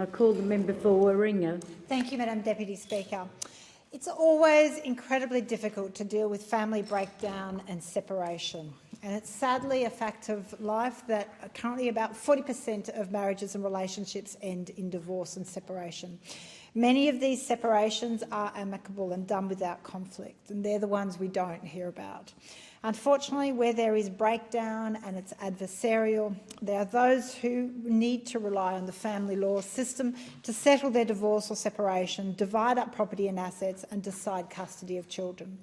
I call the member for Warringah. Thank you, Madam Deputy Speaker. It's always incredibly difficult to deal with family breakdown and separation, and it's sadly a fact of life that currently about 40% of marriages and relationships end in divorce and separation. Many of these separations are amicable and done without conflict, and they're the ones we don't hear about. Unfortunately, where there is breakdown and it's adversarial, there are those who need to rely on the family law system to settle their divorce or separation, divide up property and assets and decide custody of children.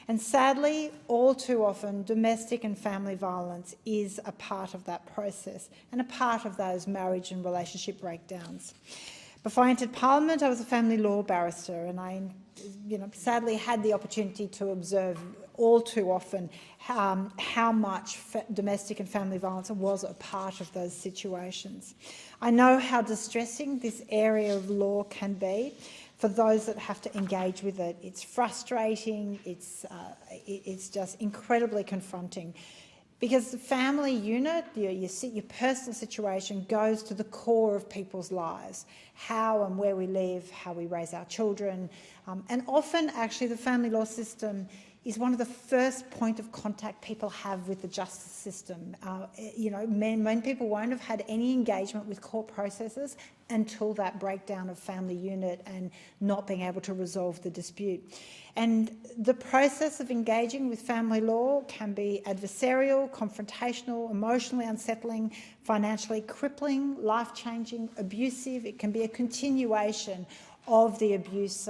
And sadly, all too often, domestic and family violence is a part of that process and a part of those marriage and relationship breakdowns. Before I entered Parliament, I was a family law barrister, and I sadly had the opportunity to observe all too often how much domestic and family violence was a part of those situations. I know how distressing this area of law can be for those that have to engage with it. It's frustrating, it's just incredibly confronting. Because the family unit, your personal situation, goes to the core of people's lives, how and where we live, how we raise our children. And often, actually, the family law system is one of the first point of contact people have with the justice system. Many people won't have had any engagement with court processes until that breakdown of family unit and not being able to resolve the dispute. And the process of engaging with family law can be adversarial, confrontational, emotionally unsettling, financially crippling, life-changing, abusive. It can be a continuation of the abuse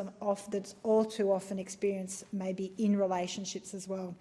that's all too often experienced maybe in relationships as well.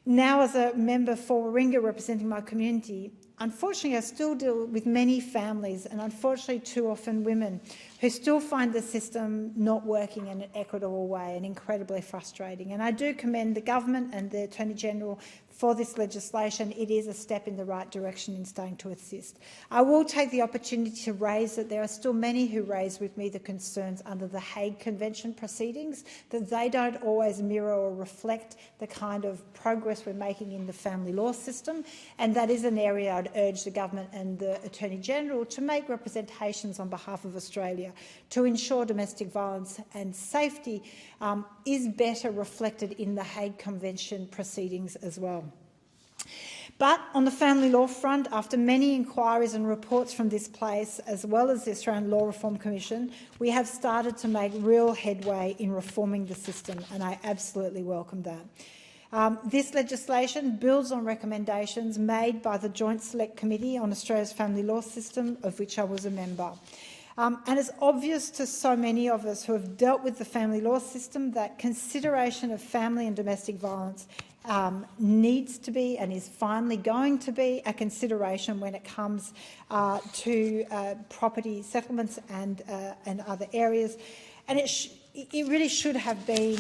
Now, as a member for Warringah representing my community, unfortunately I still deal with many families, and unfortunately too often women, who still find the system not working in an equitable way and incredibly frustrating. And I do commend the government and the Attorney-General for this legislation. It is a step in the right direction in starting to assist. I will take the opportunity to raise that there are still many who raise with me the concerns under the Hague Convention proceedings, that they don't always mirror or reflect the kind of progress we're making in the family law system, and that is an area I'd urge the government and the Attorney-General to make representations on behalf of Australia to ensure domestic violence and safety is better reflected in the Hague Convention proceedings as well. But on the family law front, after many inquiries and reports from this place, as well as the Australian Law Reform Commission, we have started to make real headway in reforming the system, and I absolutely welcome that. This legislation builds on recommendations made by the Joint Select Committee on Australia's Family Law System, of which I was a member. And it's obvious to so many of us who have dealt with the family law system that consideration of family and domestic violence needs to be and is finally going to be a consideration when it comes to property settlements and other areas. And it really should have been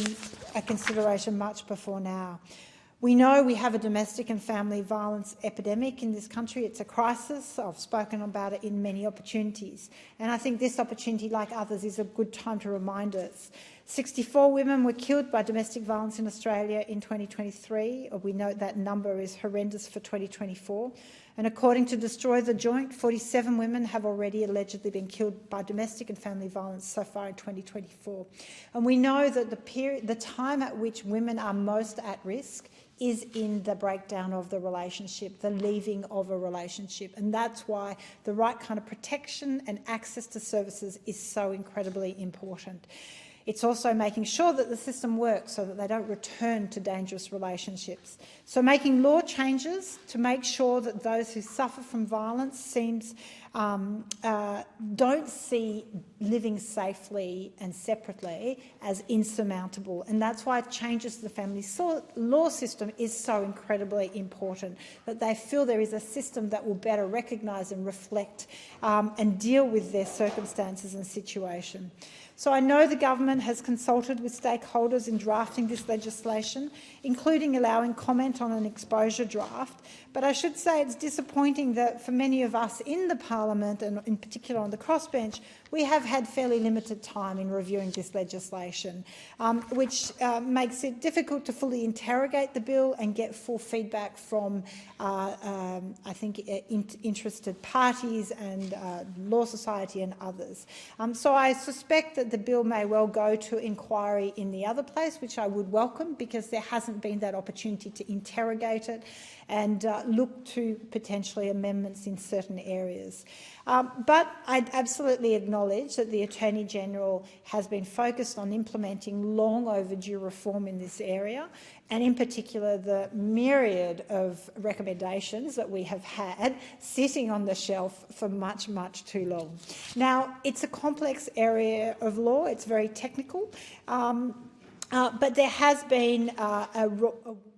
a consideration much before now. We know we have a domestic and family violence epidemic in this country. It's a crisis. I've spoken about it in many opportunities. And I think this opportunity, like others, is a good time to remind us. 64 women were killed by domestic violence in Australia in 2023. We note that number is horrendous for 2024. And according to Destroy the Joint, 47 women have already allegedly been killed by domestic and family violence so far in 2024. And we know that the time at which women are most at risk is in the breakdown of the relationship, the leaving of a relationship. And that's why the right kind of protection and access to services is so incredibly important. It's also making sure that the system works so that they don't return to dangerous relationships. So making law changes to make sure that those who suffer from violence don't see living safely and separately as insurmountable. And that's why changes to the family law system is so incredibly important, that they feel there is a system that will better recognise and reflect and deal with their circumstances and situation. So I know the government has consulted with stakeholders in drafting this legislation, including allowing comment on an exposure draft. But I should say it's disappointing that for many of us in the Parliament, Parliament, and in particular on the crossbench, we have had fairly limited time in reviewing this legislation, which makes it difficult to fully interrogate the bill and get full feedback from, I think, interested parties and Law Society and others. So I suspect that the bill may well go to inquiry in the other place, which I would welcome, because there hasn't been that opportunity to interrogate it and look to potentially amendments in certain areas. But I absolutely acknowledge that the Attorney-General has been focused on implementing long overdue reform in this area, and in particular the myriad of recommendations that we have had sitting on the shelf for much, much too long. Now, it's a complex area of law, it's very technical, but there has been a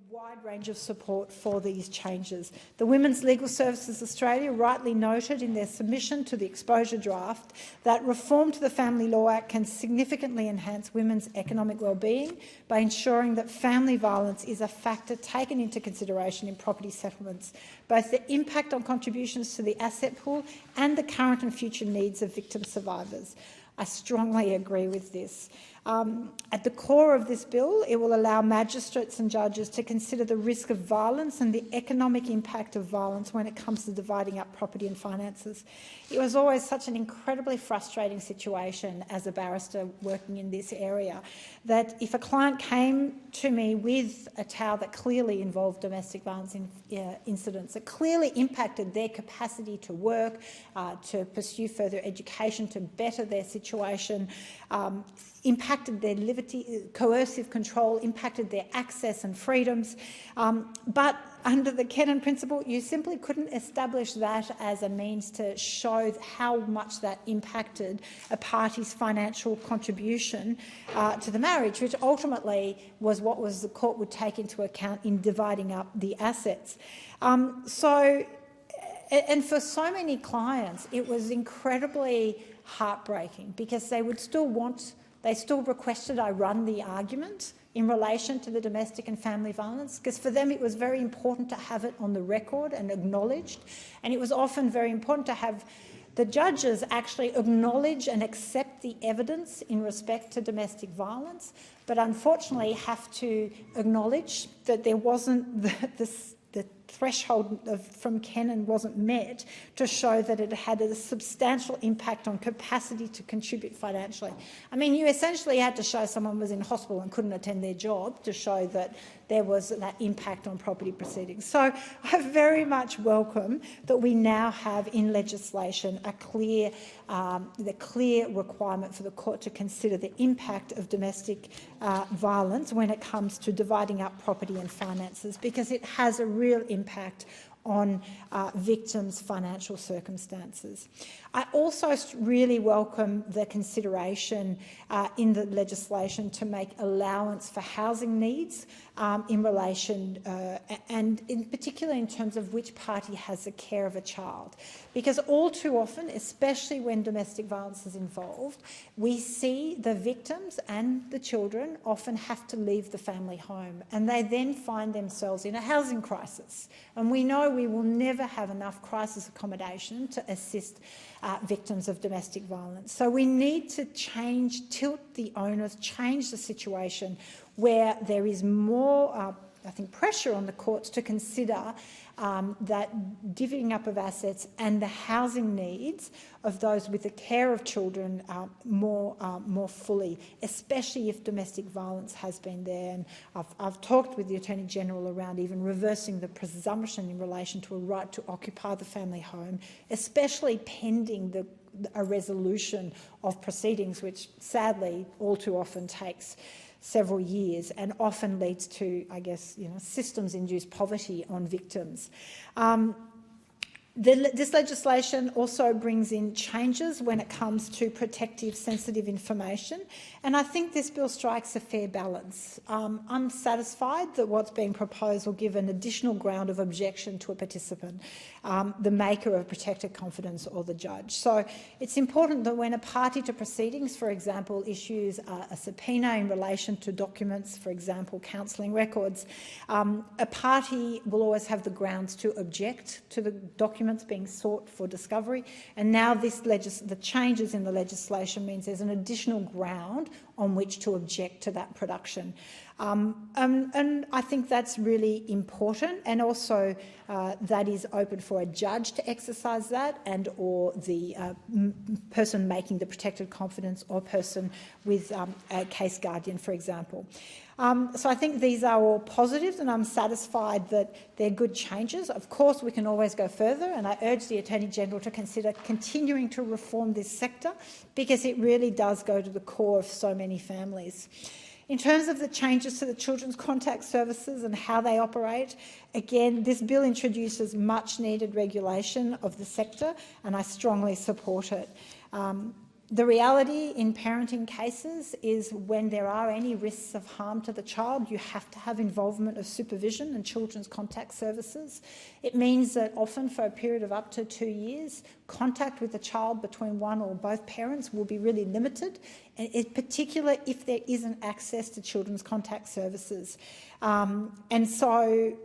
wide range of support for these changes. The Women's Legal Services Australia rightly noted in their submission to the exposure draft that reform to the Family Law Act can significantly enhance women's economic well-being by ensuring that family violence is a factor taken into consideration in property settlements, both the impact on contributions to the asset pool and the current and future needs of victim survivors. I strongly agree with this. At the core of this bill, it will allow magistrates and judges to consider the risk of violence and the economic impact of violence when it comes to dividing up property and finances. It was always such an incredibly frustrating situation as a barrister working in this area that if a client came to me with a tale that clearly involved domestic violence incidents, that clearly impacted their capacity to work, to pursue further education, to better their situation, impacted their liberty, coercive control, impacted their access and freedoms. But under the Kennan principle, you simply couldn't establish that as a means to show how much that impacted a party's financial contribution to the marriage, which ultimately was what the court would take into account in dividing up the assets. And for so many clients, it was incredibly heartbreaking because they would still requested I run the argument in relation to the domestic and family violence, because for them it was very important to have it on the record and acknowledged, and it was often very important to have the judges actually acknowledge and accept the evidence in respect to domestic violence, but unfortunately have to acknowledge that there wasn't the threshold from Kennan wasn't met to show that it had a substantial impact on capacity to contribute financially. I mean, you essentially had to show someone was in hospital and couldn't attend their job to show that there was that impact on property proceedings. So I very much welcome that we now have in legislation the clear requirement for the court to consider the impact of domestic violence when it comes to dividing up property and finances, because it has a real impact on victims' financial circumstances. I also really welcome the consideration in the legislation to make allowance for housing needs in relation and in particular in terms of which party has the care of a child. Because all too often, especially when domestic violence is involved, we see the victims and the children often have to leave the family home, and they then find themselves in a housing crisis. And we know we will never have enough crisis accommodation to assist victims of domestic violence. So we need to tilt the onus, change the situation where there is more, I think, pressure on the courts to consider that divvying up of assets and the housing needs of those with the care of children more fully, especially if domestic violence has been there. And I've talked with the Attorney-General around even reversing the presumption in relation to a right to occupy the family home, especially pending a resolution of proceedings, which sadly all too often takes several years and often leads to, I guess, systems-induced poverty on victims. This legislation also brings in changes when it comes to protective, sensitive information, and I think this bill strikes a fair balance. I'm satisfied that what's being proposed will give an additional ground of objection to a participant, the maker of protected confidence or the judge. So it's important that when a party to proceedings, for example, issues a subpoena in relation to documents, for example, counselling records, a party will always have the grounds to object to the document documents being sought for discovery, and now the changes in the legislation means there's an additional ground on which to object to that production. And I think that's really important, and also that is open for a judge to exercise that, and or the person making the protected confidence, or person with a case guardian, for example. So I think these are all positives, and I'm satisfied that they're good changes. Of course, we can always go further, and I urge the Attorney-General to consider continuing to reform this sector, because it really does go to the core of so many families. In terms of the changes to the children's contact services and how they operate, again, this bill introduces much-needed regulation of the sector, and I strongly support it. The reality in parenting cases is when there are any risks of harm to the child, you have to have involvement of supervision and children's contact services. It means that often for a period of up to 2 years, contact with the child between one or both parents will be really limited, in particular if there isn't access to children's contact services. And so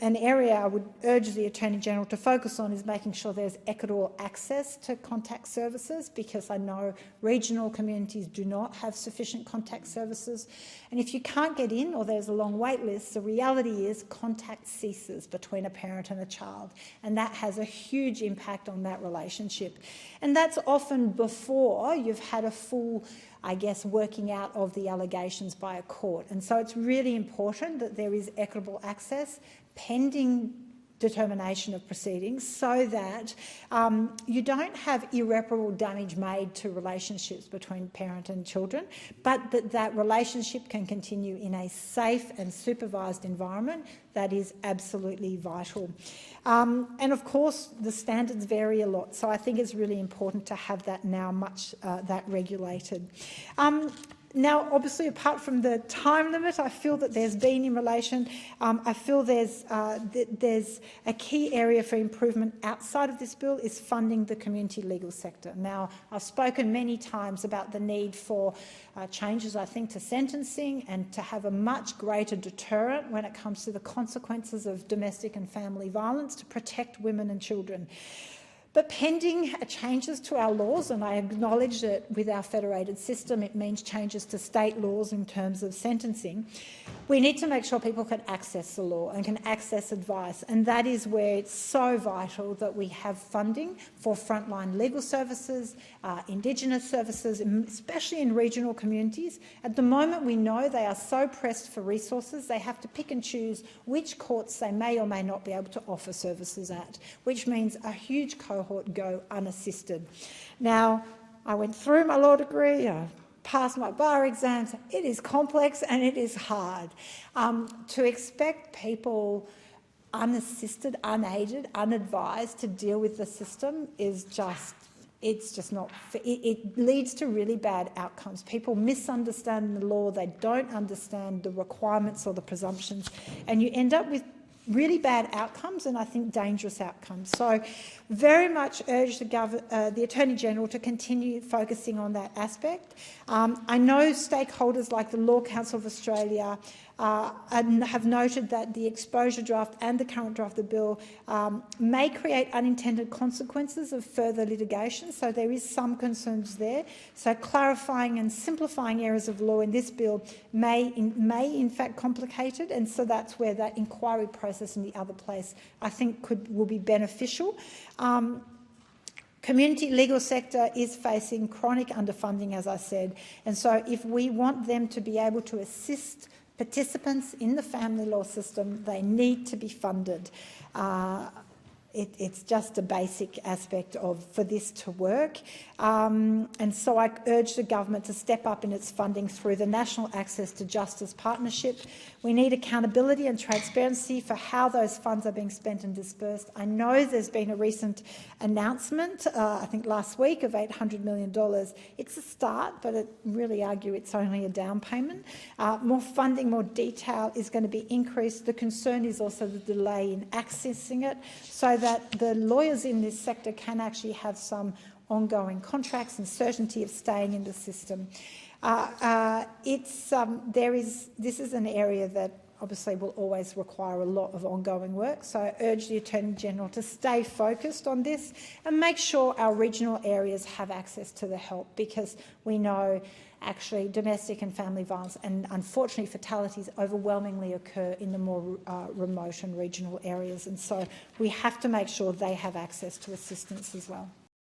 an area I would urge the Attorney-General to focus on is making sure there's equitable access to contact services, because I know regional communities do not have sufficient contact services. And if you can't get in, or there's a long wait list, the reality is contact ceases between a parent and a child, and that has a huge impact on that relationship. And that's often before you've had a full, I guess, working out of the allegations by a court. And so it's really important that there is equitable access pending determination of proceedings, so that you don't have irreparable damage made to relationships between parent and children, but that relationship can continue in a safe and supervised environment. That is absolutely vital. And of course, the standards vary a lot, so I think it's really important to have that now that regulated. Now, obviously, apart from the time limit, I feel that there's been in relation, I feel there's a key area for improvement outside of this bill is funding the community legal sector. Now, I've spoken many times about the need for changes, I think, to sentencing, and to have a much greater deterrent when it comes to the consequences of domestic and family violence to protect women and children. But pending changes to our laws, and I acknowledge that with our federated system it means changes to state laws in terms of sentencing, we need to make sure people can access the law and can access advice, and that is where it's so vital that we have funding for frontline legal services, Indigenous services, especially in regional communities. At the moment, we know they are so pressed for resources, they have to pick and choose which courts they may or may not be able to offer services at, which means a huge cohort go unassisted. Now, I went through my law degree, I passed my bar exams. It is complex and it is hard. To expect people unassisted, unaided, unadvised to deal with the system is just, it's just not, it leads to really bad outcomes. People misunderstand the law, they don't understand the requirements or the presumptions, and you end up with really bad outcomes, and I think dangerous outcomes. So very much urge the Attorney-General to continue focusing on that aspect. I know stakeholders like the Law Council of Australia have noted that the exposure draft and the current draft of the bill may create unintended consequences of further litigation, so there is some concerns there. So clarifying and simplifying areas of law in this bill may in fact complicate it, and so that's where that inquiry process in the other place I think will be beneficial. Community legal sector is facing chronic underfunding, as I said, and so if we want them to be able to assist participants in the family law system, they need to be funded. It's just a basic aspect for this to work. And so I urge the government to step up in its funding through the National Access to Justice Partnership. We need accountability and transparency for how those funds are being spent and dispersed. I know there's been a recent announcement, I think last week, of $800 million. It's a start, but I really argue it's only a down payment. More funding, more detail is going to be increased. The concern is also the delay in accessing it, so that the lawyers in this sector can actually have some ongoing contracts and certainty of staying in the system. This is an area that obviously will always require a lot of ongoing work. So I urge the Attorney-General to stay focused on this and make sure our regional areas have access to the help, because we know actually domestic and family violence and unfortunately fatalities overwhelmingly occur in the more remote and regional areas, and so we have to make sure they have access to assistance as well.